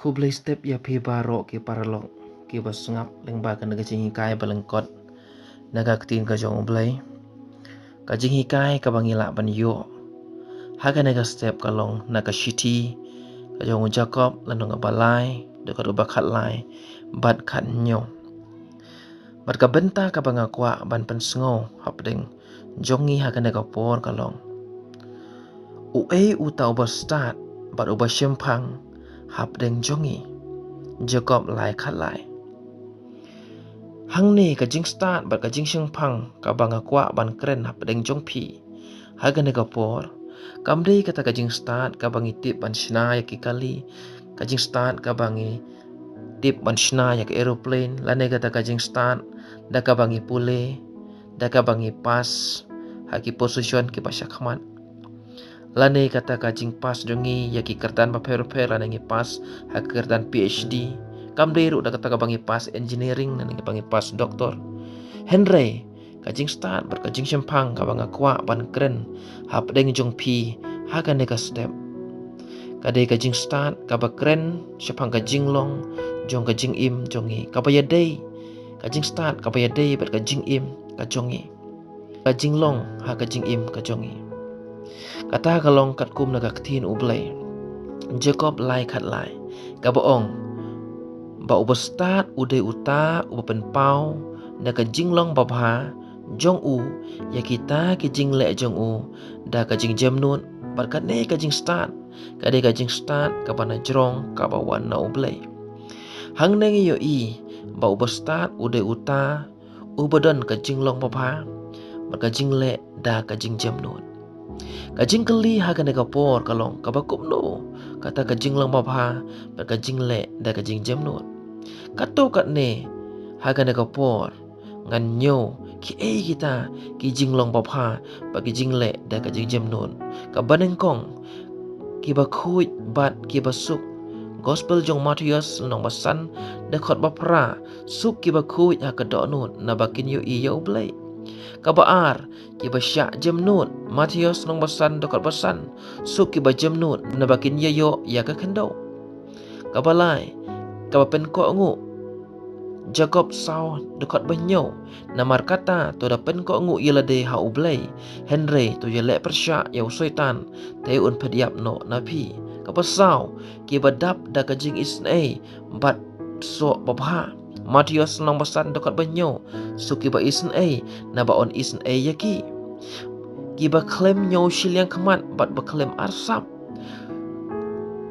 Kublai step ya pi baro ki paralog ki basngap lengba ka naga jing hikai balengkot naga ketin ka jong blai ka jing hikai ka bangila ban yo haga naga step kalong naga shiti ka jong Jacob lanong balai de ka bakat lai bat khat nyo bat ka benta ka bangakwa ban pensngo hapding jongi haga naga por kalong u tau ba start bat uba shempang hapding jongi Jacob lai khat lai hang ni ka jing start bat ka jing shempang ka bangakwa ban kren hapding jong pi haga naga por kamdei kata ka jing start ka bangi tip ban shna ya ki kali ka jing start ka bangi tip ban shna ya ki aeroplane lane kata ka jing start da ka bangi pule da ka bangi pas haki position ki pasya khamat lane kata ka jing pas jongi ya ki kertan ba per lane ngi pas haki kertan PhD kamdei ru da kata ka bangi pas engineering lane ngi bangi pas doktor Henry kajing start ber kajing shempang ka banga kwa ban kren hap deng jong pi haga neka step kade kajing start ka ba kren shempang kajing long jong kajing im jongi ka ba yadei kajing start ka ba yadei ber kajing im ka jongi kajing long ha kajing im ka jongi kata kalong kat kum naga ktin ublai Jacob lai khat lai ka boong ba uba start ude uta uba pen pau naga jinglong babha jong u ya kita ki jingle jong u da ka jing jamnun bar ka ne ka jing start ka de ka jing start ka bana jrong ka ba wan na ublai hang neng yo i ba uba start ude uta ubadon ka jinglong babha bar ka jingle da ka jing jamnun ka jing kali ha ka ne ka por kalong ka ba kup no kata ka jinglong babha bar ka jingle da ka jing jamnun kato kat ne ha ka ne ka por ngan nyo ki kita ki jinglong babha bagi jingle da ka jing jamnun ka banengkong ki ba khuj bat ki ba suk gospel jong Matius nong basan da khot bapra suk ki ba khuj ha ka do nun na bakin yo i yo blai ka ba ar ki ba sya jamnun Matius nong basan da khot basan suk ki ba jamnun na bakin yo ya ka kendo ka balai ka ba pen ko ngu Jacob sau dekat banyo namar kata to da pen ko ngu yela de ha ublai Henry to yele persya ya soitan te un pediap no nabi ka pasau ki badap da ka jing isne bat so babha Matius nang basan dekat banyo suki ba isne na ba on isne yaki ki ba claim nyo shiliang khamat bat ba claim arsap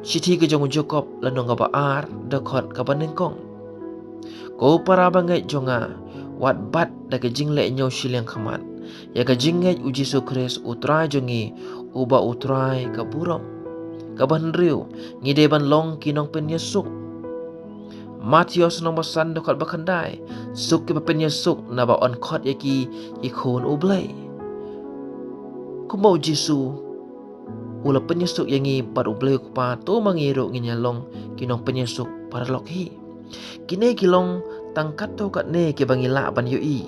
Siti ke jong Jacob lanong ba ar dekat ka banengkong ko para bangai jonga wat bat da ka jingle nyo shiliang khamat ya ka jingai u Jesu Kris utrai jongi uba utrai ka buram ka banriu ngide ban long kinong pen Yesuk Matius nong basan dokot bakandai suk ki pen Yesuk na ba on khot yaki ikhon ublai kumau Jesu ula pen Yesuk yangi bat ublai kupa to mangiru nginyalong kinong pen Yesuk para lokhi kine kilong tangkat to kat ne ke bangila ban yo i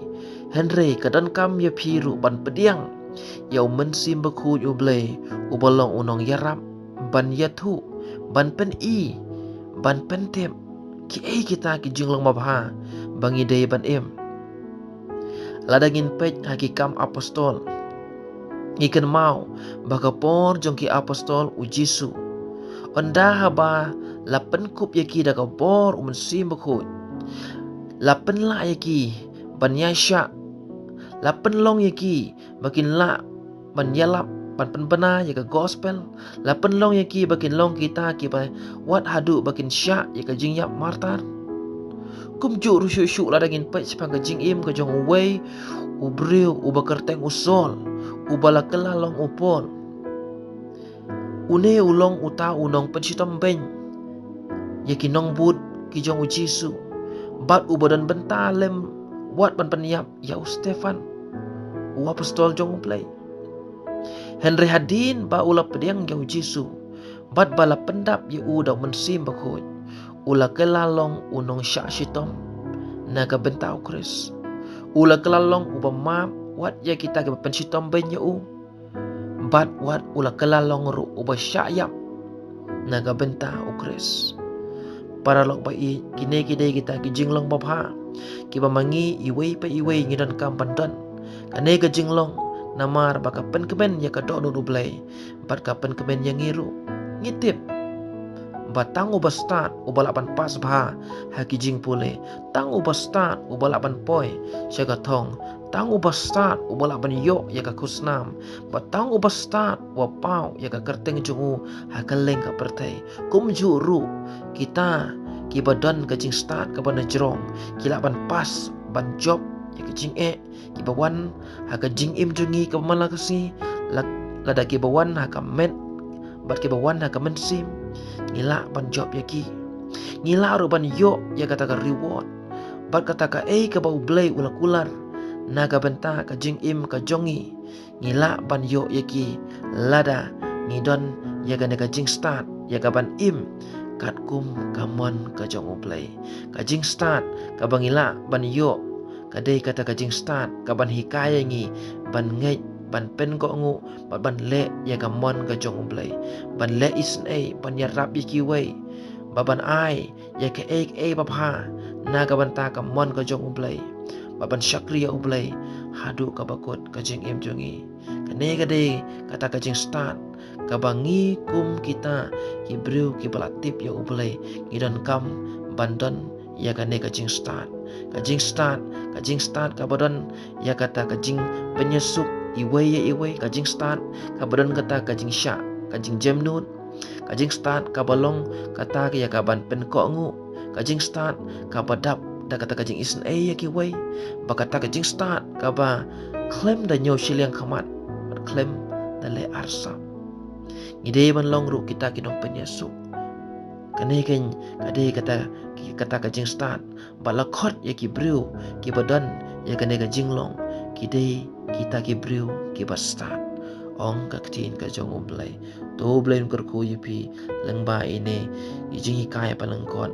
Henry kadan kam ya phiru ban pediang yau mensim bakhu yo blai ubalong unong yarap ban yathu ban pen i ban pen tem ki kita ki jinglong mabha bangi dei ban em ladangin pej hakikam apostol ikan mau bakapor jongki apostol u Jesu onda haba lapen kup yaki da ka bor sim bakhu lapen la yaki ban yasha lapen long yaki bakin la ban yalap ban penbena ya ka gospel lapen long yaki bakin long kita ki ba wat hadu bakin sya ya ka jing yap martar kum ju ru shu la dagin pa sepang ka jing im ka jong wei u breu u bakerteng usol u balakela long upol une ulong uta unong pensitom ben yaki nong bud ki jong u Jesu bat ubadan bentalem wat ban penyap ya Stefan u apostol jong play Henry hadin ba ula pediang ya Jesu bat bala pendap ya uda mensim bakho ula kelalong unong syak sitom naga bentau Kris ula kelalong uba map wat ya kita ke pensitom ben ya bat wat ula kelalong ru uba syak yap naga bentau Kris para lok bai kine kide kita ki jinglong bapha ki bamangi iwei pa iwei ngidan kam pandan kane ka jinglong namar baka pen kemen ya ka do nu blai bat ka pen kemen yang ngiru ngitip batang uba start ubalapan pas bha haki jing pule tang uba start ubalapan poi syaga thong tang uba start ubalapan yo ya ka kusnam batang uba start wa pau ya ka kerteng jungu hakaleng ka pertai kum juru kita ki badan ka jing start ka ban jrong kilapan pas ban job ya ka jing ki bawan haka jing im jungi ka malakasi lada ki bawan haka met bat ki bawan haka mensim ngila ban job yaki ngila ru ban yo ya kata ka reward bat kata ka ka bau blay ula kular naga benta ka jing im ka jongi ngila ban yo yaki lada ngidon ya ka jing start ya ka ban im kat kum kamon ka jong blay ka jing start ka bangila ban yo kadai kata ka jing start ka ban hikaya ngi ban ngai ban pen ko ngu ban le ya ka mon ka jong blai ban le isn ban ya rap ki wei ban ai ya ka bapha na ka ban ta ka mon ka jong blai ban syakri ya blai hadu ka bakut ka jing em jongi kane ka de kata ka jing start ka bangi kum kita ki bru ki balatip ya blai ngidan kam bandon ya kane ka jing start ka badan ya kata ka jing penyusup iwei kajing start kabadan kata kajing syak kajing jemnut kajing start kabalong kata ya kaban penko ngu kajing start kabadap da kata kajing isen ya kiwei bakata kajing start kaba klaim da nyo siliang kamat klaim da le arsa ngide ban long ru kita kinong penyesu kane ken kade kata kajing start balakot ya ki bru ki badan ya kane kajing long kide kita ki bru ki bastat ong ka ktin ka jong blai to blai ker ko yupi lengba ini ijing kai palengkot